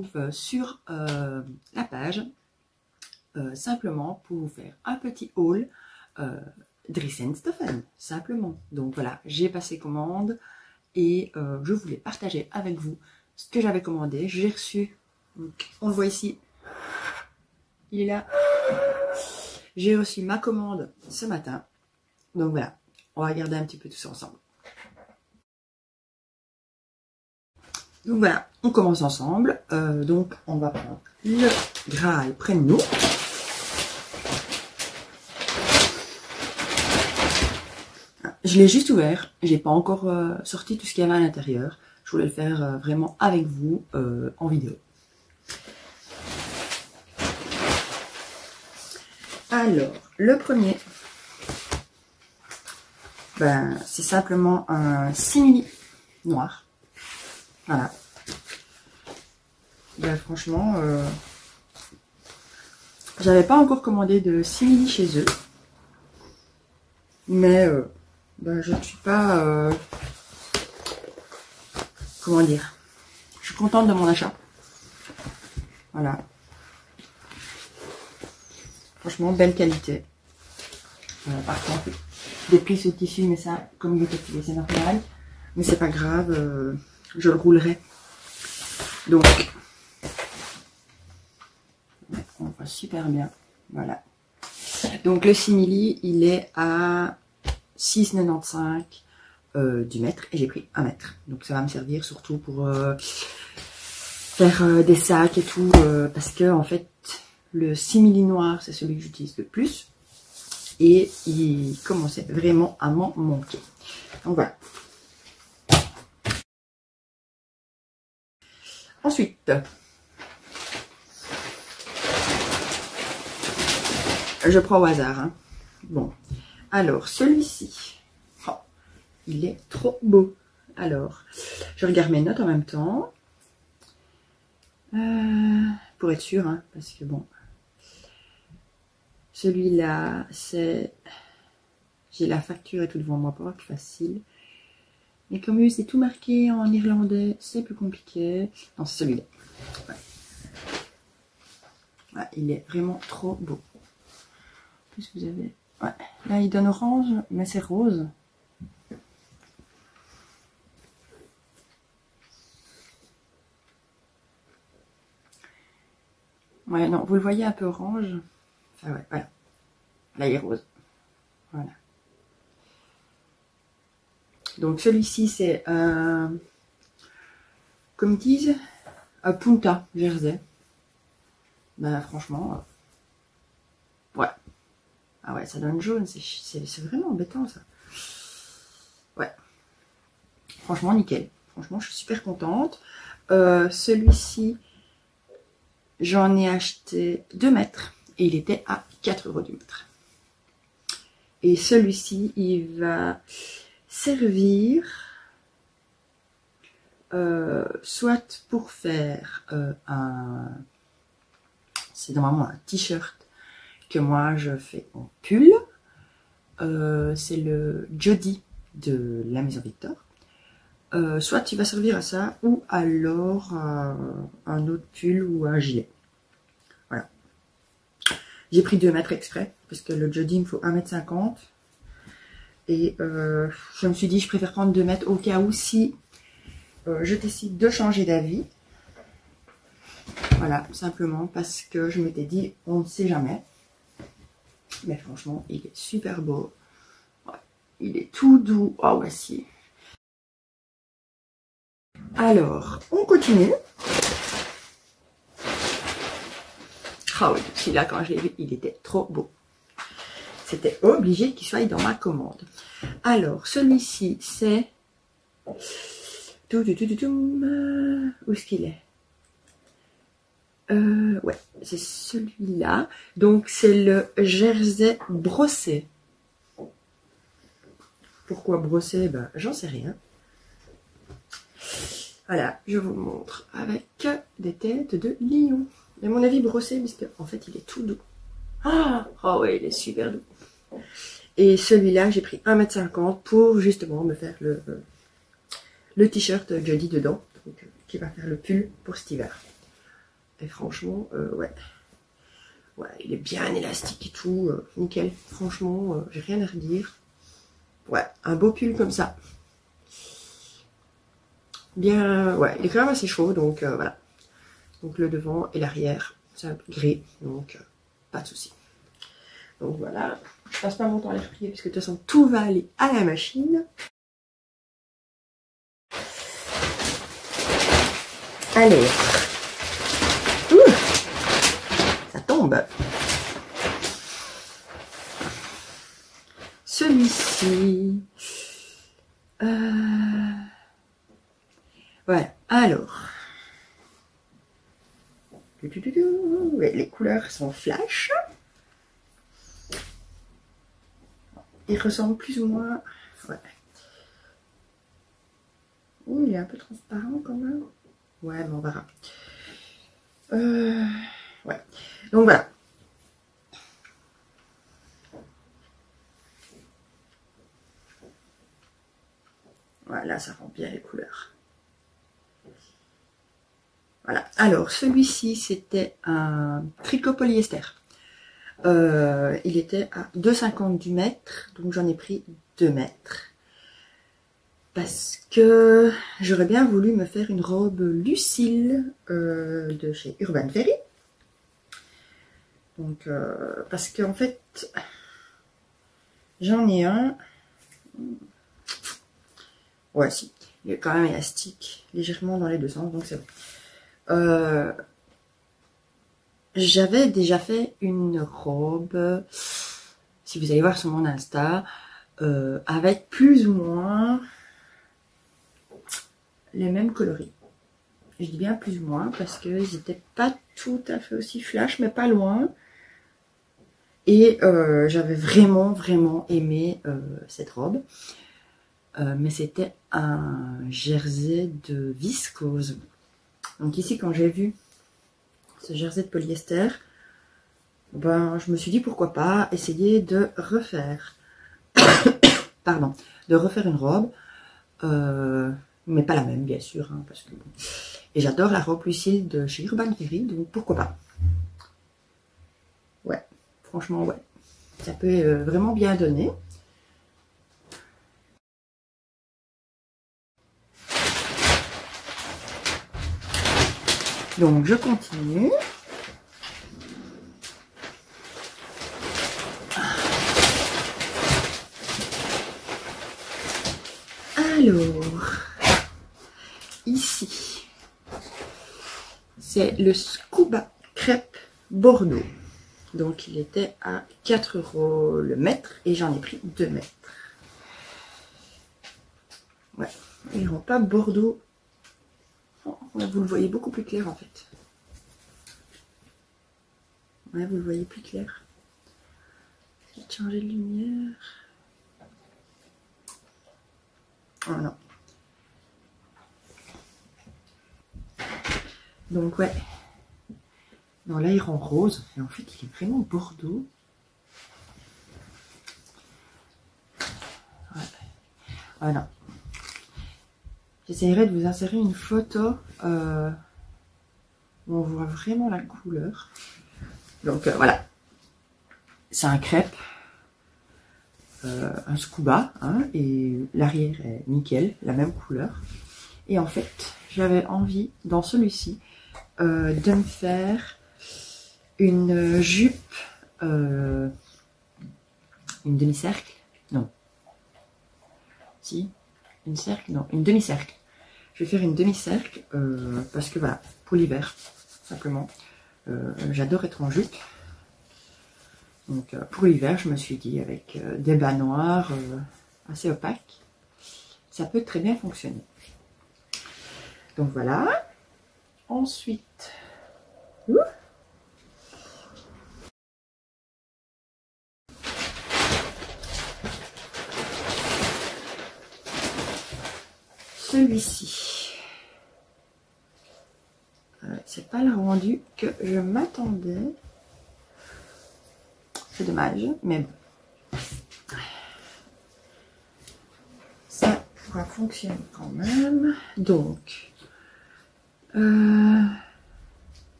retrouve sur la page, simplement pour vous faire un petit haul Dries & Stephen, simplement. Donc voilà, j'ai passé commande et je voulais partager avec vous ce que j'avais commandé. J'ai reçu, donc, on le voit ici, il est là. J'ai reçu ma commande ce matin. Donc voilà, on va regarder un petit peu tout ça ensemble. Donc voilà, on commence ensemble. Donc on va prendre le Graal près de nous. Je l'ai juste ouvert, j'ai pas encore sorti tout ce qu'il y avait à l'intérieur. Je voulais le faire vraiment avec vous en vidéo. Alors, le premier, ben, c'est simplement un simili noir. Voilà. Ben, franchement, j'avais pas encore commandé de simili chez eux. Mais ben, je ne suis pas... comment dire? Je suis contente de mon achat. Voilà. Franchement, belle qualité. Par contre, des plis sur le tissu, mais ça, comme il est copié, c'est normal. Mais c'est pas grave, je le roulerai. Donc, on voit super bien. Voilà. Donc, le simili, il est à 6,95 du mètre. Et j'ai pris 1 mètre. Donc, ça va me servir surtout pour faire des sacs et tout. Parce que, en fait, le simili noir, c'est celui que j'utilise le plus. Et il commençait vraiment à m'en manquer. Donc voilà. Ensuite, je prends au hasard. Hein. Bon. Alors, celui-ci. Oh, il est trop beau. Alors, je regarde mes notes en même temps. Pour être sûr, hein, parce que bon... Celui-là, c'est... J'ai la facture et tout devant moi, pas plus facile. Mais comme c'est tout marqué en irlandais, c'est plus compliqué. Non, c'est celui-là. Ouais. Ouais, il est vraiment trop beau. En plus, vous avez... Ouais. Là, il donne orange, mais c'est rose. Ouais, non, vous le voyez un peu orange. Enfin, ouais, voilà. Là, il est rose. Voilà. Donc, celui-ci, c'est un... Comme ils disent, un Punta Jersey. Ben, franchement... ouais. Ah ouais, ça donne jaune. C'est vraiment embêtant, ça. Ouais. Franchement, nickel. Franchement, je suis super contente. Celui-ci, j'en ai acheté 2 mètres. Et il était à 4 € du mètre. Et celui-ci, il va servir soit pour faire un... C'est normalement un t-shirt que moi je fais en pull. C'est le Jody de la Maison Victor. Soit il va servir à ça, ou alors un autre pull ou un gilet. Voilà. J'ai pris 2 mètres exprès, parce que le Jody, il me faut 1,50 m. Et je me suis dit, je préfère prendre 2 mètres au cas où si je décide de changer d'avis. Voilà, simplement parce que je m'étais dit, on ne sait jamais. Mais franchement, il est super beau. Ouais, il est tout doux. Oh, voici. Alors, on continue. Ah oui, celui-là, quand je l'ai vu, il était trop beau. C'était obligé qu'il soit dans ma commande. Alors, celui-ci, c'est... Où est-ce qu'il est? Ouais, c'est celui-là. Donc, c'est le jersey brossé. Pourquoi brossé? Ben, j'en sais rien. Voilà, je vous montre avec des têtes de lion. À mon avis, brossé, parce qu'en fait, il est tout doux. Ah, oh ouais, il est super doux. Et celui-là, j'ai pris 1,50 m pour justement me faire le t-shirt Jody dedans, donc, qui va faire le pull pour cet hiver. Et franchement, ouais. Ouais, il est bien élastique et tout, nickel. Franchement, j'ai rien à redire. Ouais, un beau pull comme ça. Bien, ouais, il est quand même assez chaud, donc voilà. Donc le devant et l'arrière, c'est un peu gris, donc pas de souci. Donc voilà, je passe pas mon temps à les replier, puisque de toute façon tout va aller à la machine. Allez, ça tombe. Celui-ci, voilà. Alors, ouais, les couleurs sont flash. Il ressemble plus ou moins. Ouais. Oh, il est un peu transparent quand même. Ouais, mais on verra. Ouais. Donc voilà. Voilà, ça rend bien les couleurs. Voilà. Alors, celui-ci, c'était un tricot polyester. Il était à 2,50 du mètre, donc j'en ai pris 2 mètres. Parce que j'aurais bien voulu me faire une robe Lucille de chez Urban Ferry. Donc, parce qu'en fait, j'en ai un. Ouais, si. Il est quand même élastique, légèrement dans les deux sens, donc c'est bon. J'avais déjà fait une robe, si vous allez voir sur mon Insta, avec plus ou moins les mêmes coloris. Je dis bien plus ou moins parce qu'ils n'étaient pas tout à fait aussi flash, mais pas loin. Et j'avais vraiment, vraiment aimé cette robe. Mais c'était un jersey de viscose. Donc ici, quand j'ai vu ce jersey de polyester, ben, je me suis dit pourquoi pas essayer de refaire, pardon, de refaire une robe, mais pas la même bien sûr, hein, parce que bon. Et j'adore la robe Lucille de chez Urban Ferry, donc pourquoi pas. Ouais, franchement ouais, ça peut vraiment bien donner. Donc je continue. Alors, ici, c'est le Scuba Crêpe Bordeaux. Donc il était à 4 € le mètre et j'en ai pris 2 mètres. Ouais, il rend pas Bordeaux. Oh, ouais, vous le voyez beaucoup plus clair en fait. Ouais, vous le voyez plus clair. Je vais changer de lumière. Oh non. Donc ouais. Non, là il rend rose. Et en fait il est vraiment Bordeaux. Ouais. Voilà. J'essaierai de vous insérer une photo où on voit vraiment la couleur. Donc voilà. C'est un crêpe. Un scuba. Hein, et l'arrière est nickel. La même couleur. Et en fait, j'avais envie dans celui-ci de me faire une jupe, une demi-cercle, non, si, une cercle, non, une demi-cercle. Je vais faire une demi-cercle parce que voilà, pour l'hiver, simplement, j'adore être en jupe. Donc pour l'hiver, je me suis dit avec des bas noirs assez opaques, ça peut très bien fonctionner. Donc voilà. Ensuite, celui-ci, c'est pas le rendu que je m'attendais. C'est dommage, mais bon. Ça pourra fonctionner quand même. Donc,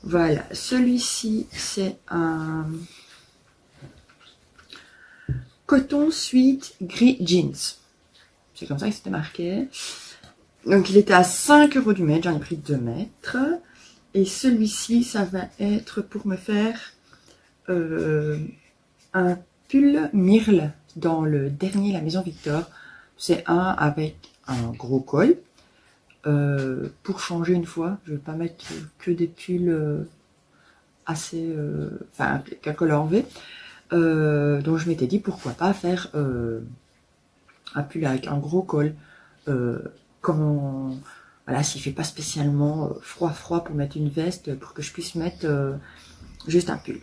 Voilà, celui-ci, c'est un coton sweat gris jeans. C'est comme ça que c'était marqué. Donc, il était à 5 € du mètre. J'en ai pris 2 mètres. Et celui-ci, ça va être pour me faire un pull Mirle dans le dernier La Maison Victor. C'est un avec un gros col. Pour changer une fois, je vais pas mettre que des pulls assez... enfin, qu'un col en V. Donc je m'étais dit pourquoi pas faire un pull avec un gros col. Quand... Voilà, s'il fait pas spécialement froid pour mettre une veste, pour que je puisse mettre juste un pull.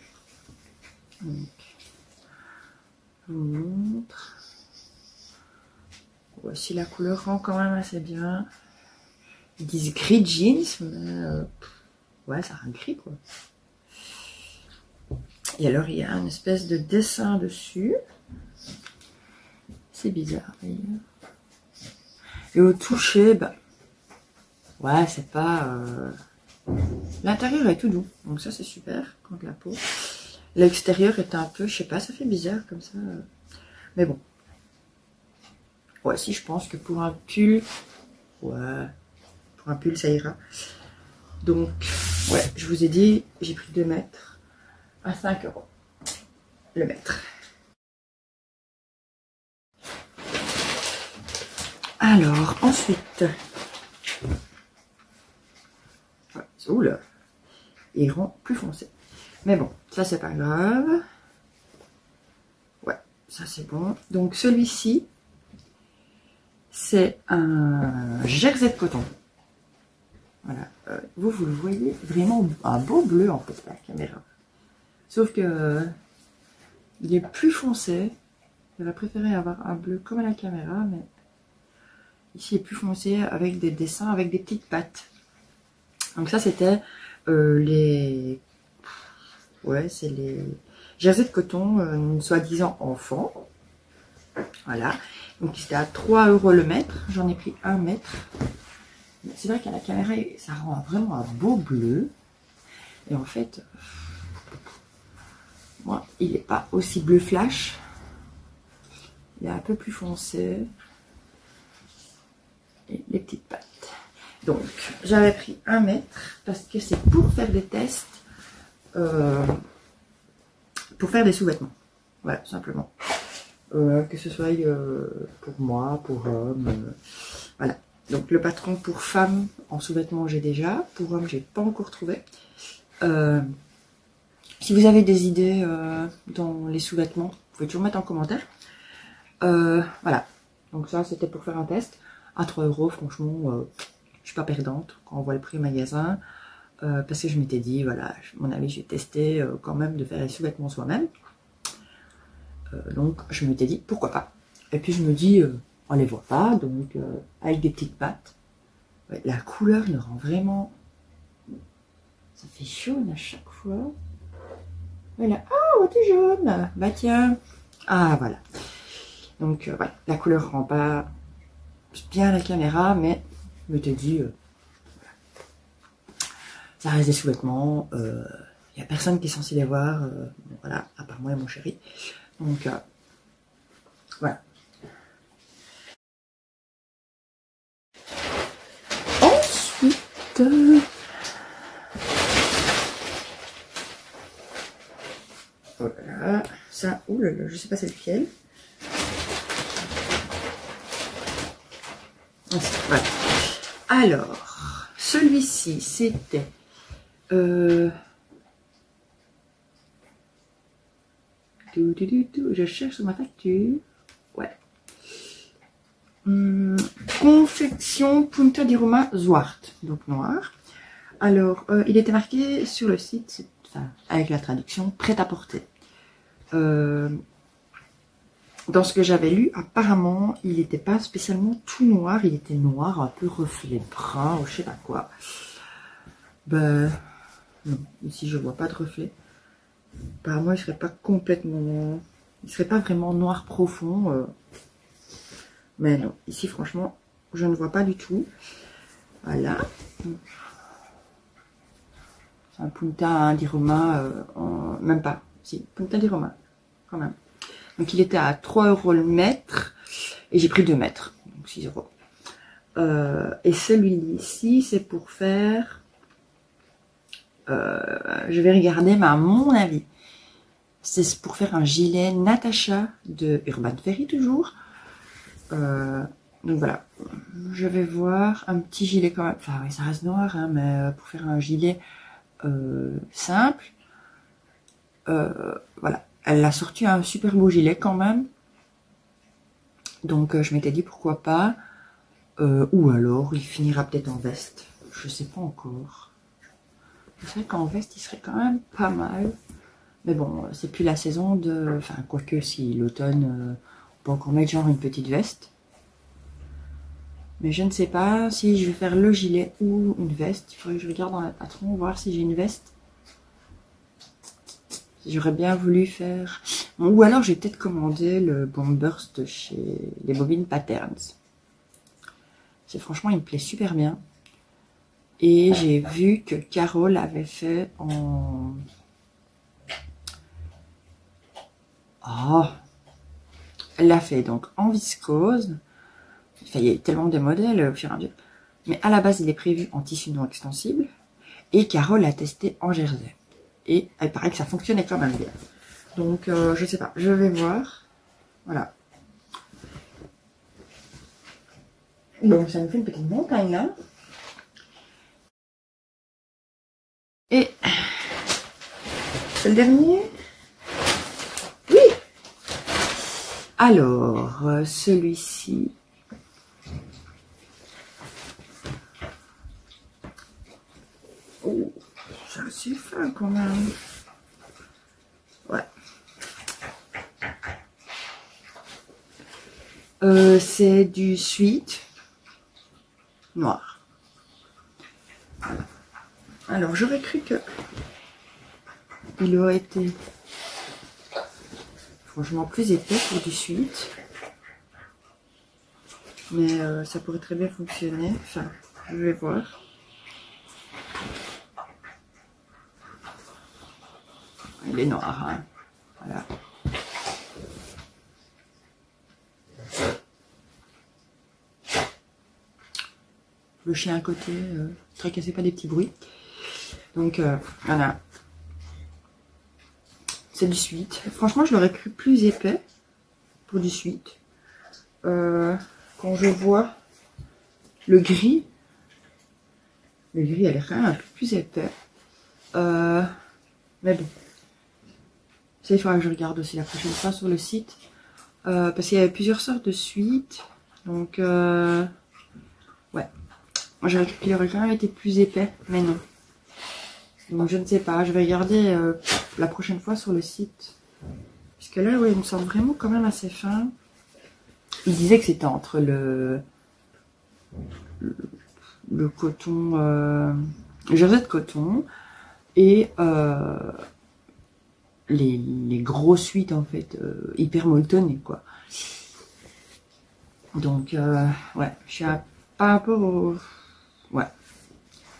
Donc, je vous montre. Voici la couleur rend quand même assez bien. Ils disent gris jeans, mais ouais, ça rend gris quoi. Et alors il y a une espèce de dessin dessus. C'est bizarre d'ailleurs. Et au toucher, bah ouais, c'est pas. L'intérieur est tout doux, donc ça c'est super contre la peau. L'extérieur est un peu, je sais pas, ça fait bizarre comme ça. Mais bon. Ouais, si je pense que pour un pull, ouais, pour un pull ça ira. Donc, ouais, je vous ai dit, j'ai pris 2 mètres à 5 € le mètre. Alors, ensuite, ouais, oula, il rend plus foncé. Mais bon, ça c'est pas grave. Ouais, ça c'est bon. Donc celui-ci, c'est un jersey de coton. Voilà, vous le voyez, vraiment un beau bleu en fait, la caméra. Sauf que il est plus foncé. J'aurais préféré avoir un bleu comme à la caméra, mais ici il est plus foncé avec des dessins, avec des petites pattes. Donc ça c'était les... Ouais, c'est les jerseys de coton, soi-disant enfants. Voilà. Donc c'était à 3 € le mètre. J'en ai pris 1 mètre. C'est vrai qu'à la caméra, ça rend vraiment un beau bleu. Et en fait, moi, il n'est pas aussi bleu flash. Il est un peu plus foncé. Et les petites pattes. Donc, j'avais pris 1 mètre parce que c'est pour faire des tests, pour faire des sous-vêtements. Voilà, tout simplement. Que ce soit pour moi, pour homme. Voilà. Donc, le patron pour femme en sous-vêtements, j'ai déjà. Pour homme, j'ai pas encore trouvé. Si vous avez des idées dans les sous-vêtements, vous pouvez toujours mettre en commentaire. Voilà. Donc, ça, c'était pour faire un test. À 3 €, franchement, je suis pas perdante quand on voit le prix au magasin. Parce que je m'étais dit, voilà, à mon avis, je vais tester quand même de faire les sous-vêtements soi-même. Donc, je m'étais dit, pourquoi pas. Et puis, je me dis, on les voit pas, donc avec des petites pattes. Ouais, la couleur me rend vraiment... Ça fait jaune à chaque fois. Voilà. Ah, t'es jaune. Bah tiens. Ah, voilà. Donc, voilà. La couleur rend pas bien la caméra, mais je m'étais dit... ça reste des sous-vêtements. Il n'y a personne qui est censé les voir. Voilà, à part moi et mon chéri. Donc, voilà. Ensuite, voilà, ça, oulala, je sais pas c'est lequel. Voilà. Alors, celui-ci, c'était je cherche sur ma facture. Ouais. Confection Punta di Roma Zwart, donc noir. Alors, il était marqué sur le site, enfin, avec la traduction, prêt à porter. Dans ce que j'avais lu, apparemment, il n'était pas spécialement tout noir, il était noir, un peu reflet brun, ou je sais pas quoi. Ben, non, ici je vois pas de reflet. Apparemment, il serait pas complètement... Il serait pas vraiment noir profond. Mais non, ici franchement, je ne vois pas du tout. Voilà. C'est un Punta di Roma, même pas, si, Punta di Roma, quand même. Donc il était à 3 € le mètre, et j'ai pris 2 mètres, donc 6 €. Et celui-ci, c'est pour faire, je vais regarder, mais à mon avis, c'est pour faire un gilet Natasha de Urban Ferry toujours. Donc voilà, je vais voir un petit gilet quand même, enfin oui ça reste noir, hein, mais pour faire un gilet simple, voilà, elle a sorti un super beau gilet quand même, donc je m'étais dit pourquoi pas, ou alors il finira peut-être en veste, je sais pas encore. C'est vrai qu'en veste il serait quand même pas mal, mais bon c'est plus la saison de, enfin quoique si l'automne, on peut encore mettre genre une petite veste. Mais je ne sais pas si je vais faire le gilet ou une veste. Il faudrait que je regarde dans la patron, voir si j'ai une veste. J'aurais bien voulu faire... Ou alors j'ai peut-être commandé le Bombburst chez les Bobines Patterns. Franchement, il me plaît super bien. Et j'ai vu que Carole avait fait en... Oh, elle l'a fait donc en viscose. Enfin, il y a tellement de modèles au fur et à mesure. Mais à la base, il est prévu en tissu non extensible. Et Carole a testé en jersey. Et il paraît que ça fonctionnait quand même bien. Donc, je sais pas. Je vais voir. Voilà. Donc, ça nous fait une petite montagne là. Et c'est le dernier. Oui. Alors, celui-ci. Oh, c'est assez fin quand même. Ouais. C'est du sweat noir. Voilà. Alors, j'aurais cru que il aurait été franchement plus épais pour du sweat. Mais ça pourrait très bien fonctionner. Enfin, je vais voir. Il est noir, hein. Voilà. Le chien à côté, tracassez pas des petits bruits. Donc voilà. C'est du sweat. Franchement, je l'aurais cru plus épais pour du sweat. Quand je vois le gris a l'air quand même un peu plus épais. Mais bon. Ça, il faudra que je regarde aussi la prochaine fois sur le site. Parce qu'il y avait plusieurs sortes de suites. Donc, ouais. Moi, j'aurais cru qu'il aurait quand même été plus épais, mais non. Donc, je ne sais pas. Je vais regarder la prochaine fois sur le site. Puisque là, ouais, il me semble vraiment quand même assez fin. Il disait que c'était entre le coton, le jersey de coton et les gros suites en fait hyper molletonnés quoi. Donc ouais, je suis pas un peu au... ouais,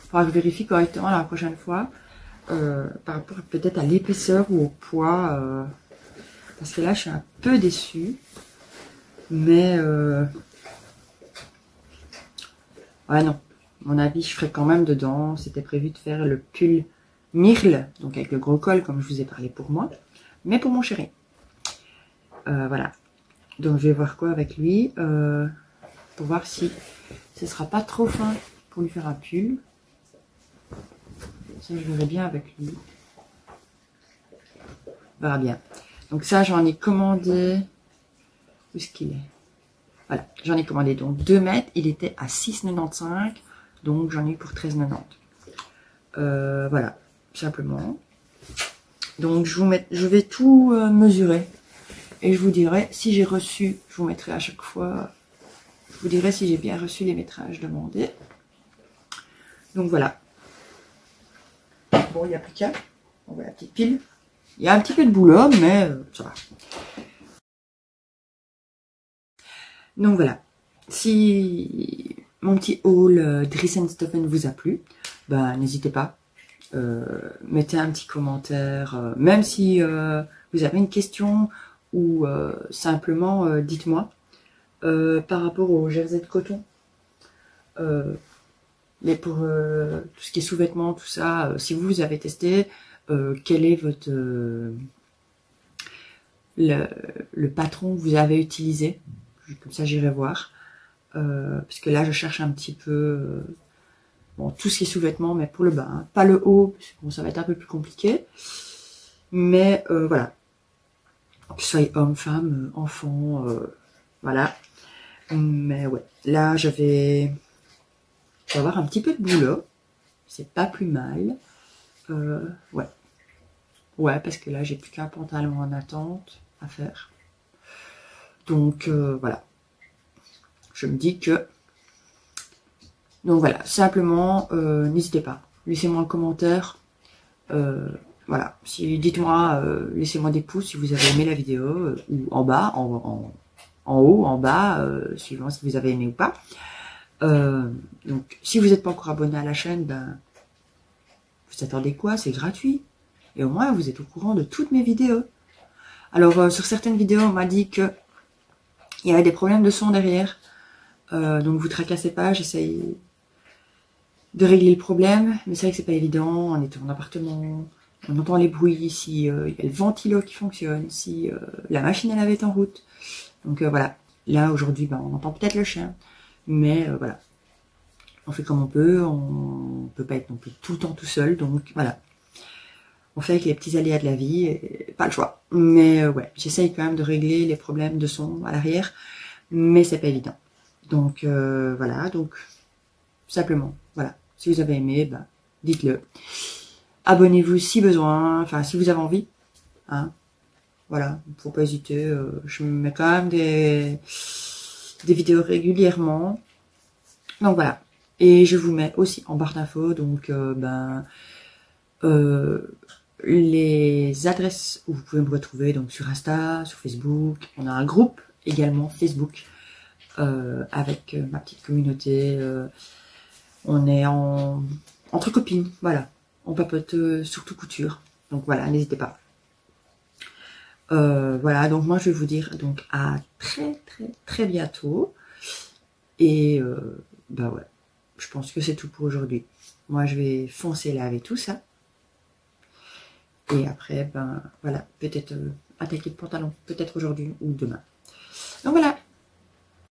faudra que je vérifie correctement la prochaine fois par rapport peut-être à l'épaisseur ou au poids parce que là je suis un peu déçue, mais ouais non, à mon avis je ferai quand même dedans. C'était prévu de faire le pull Mirle, donc avec le gros col comme je vous ai parlé pour moi, mais pour mon chéri. Voilà. Donc je vais voir quoi avec lui pour voir si ce sera pas trop fin pour lui faire un pull. Ça je verrai bien avec lui. On verra bien. Donc ça j'en ai commandé. Où est-ce qu'il est? Voilà, j'en ai commandé donc 2 mètres. Il était à 6,95. Donc j'en ai eu pour 13,90. Voilà, simplement. Donc je vais tout mesurer. Et je vous dirai si j'ai reçu, je vous mettrai à chaque fois, je vous dirai si j'ai bien reçu les métrages demandés. Donc voilà. Bon, il n'y a plus qu'à. On voit la petite pile. Il y a un petit peu de boulot, mais ça va. Donc voilà. Si mon petit haul Dries & Stoffen vous a plu, ben, n'hésitez pas mettez un petit commentaire, même si vous avez une question ou simplement dites-moi par rapport au jersey de coton. Mais pour tout ce qui est sous-vêtements, tout ça, si vous avez testé, quel est votre le patron que vous avez utilisé, comme ça j'irai voir, parce que là je cherche un petit peu bon, tout ce qui est sous-vêtements, mais pour le bas, hein. Pas le haut, parce que bon, ça va être un peu plus compliqué, mais voilà, que ce soit homme, femme, enfant, voilà, mais ouais, là je vais avoir un petit peu de boulot, c'est pas plus mal, ouais, parce que là j'ai plus qu'un pantalon en attente à faire, donc voilà, je me dis que, donc voilà, simplement n'hésitez pas, laissez-moi un commentaire, voilà, si dites-moi, laissez-moi des pouces si vous avez aimé la vidéo, ou en bas, en haut, en bas, suivant si vous avez aimé ou pas. Donc si vous n'êtes pas encore abonné à la chaîne, ben vous attendez quoi? C'est gratuit. Et au moins vous êtes au courant de toutes mes vidéos. Alors sur certaines vidéos on m'a dit que il y avait des problèmes de son derrière. Donc vous tracassez pas, j'essaye de régler le problème, mais c'est vrai que c'est pas évident, on est en appartement, on entend les bruits, si il y a le ventilo qui fonctionne, si la machine à laver est en route. Donc voilà, là aujourd'hui ben, on entend peut-être le chien, mais voilà, on fait comme on peut pas être non plus tout le temps tout seul, donc voilà. On fait avec les petits aléas de la vie, et pas le choix. Mais ouais, j'essaye quand même de régler les problèmes de son à l'arrière, mais c'est pas évident. Donc voilà, donc simplement, voilà. Si vous avez aimé, ben, dites-le. Abonnez-vous si besoin, enfin si vous avez envie. Hein. Voilà, faut pas hésiter. Je mets quand même des vidéos régulièrement. Donc voilà. Et je vous mets aussi en barre d'infos, donc les adresses où vous pouvez me retrouver, donc sur Insta, sur Facebook. On a un groupe également Facebook avec ma petite communauté. On est entre copines, voilà. On papote surtout couture. Donc voilà, n'hésitez pas. Voilà, donc moi je vais vous dire donc à très bientôt. Et bah ouais, je pense que c'est tout pour aujourd'hui. Moi je vais foncer laver tout ça. Et après, ben voilà, peut-être attaquer le pantalon, peut-être aujourd'hui ou demain. Donc voilà,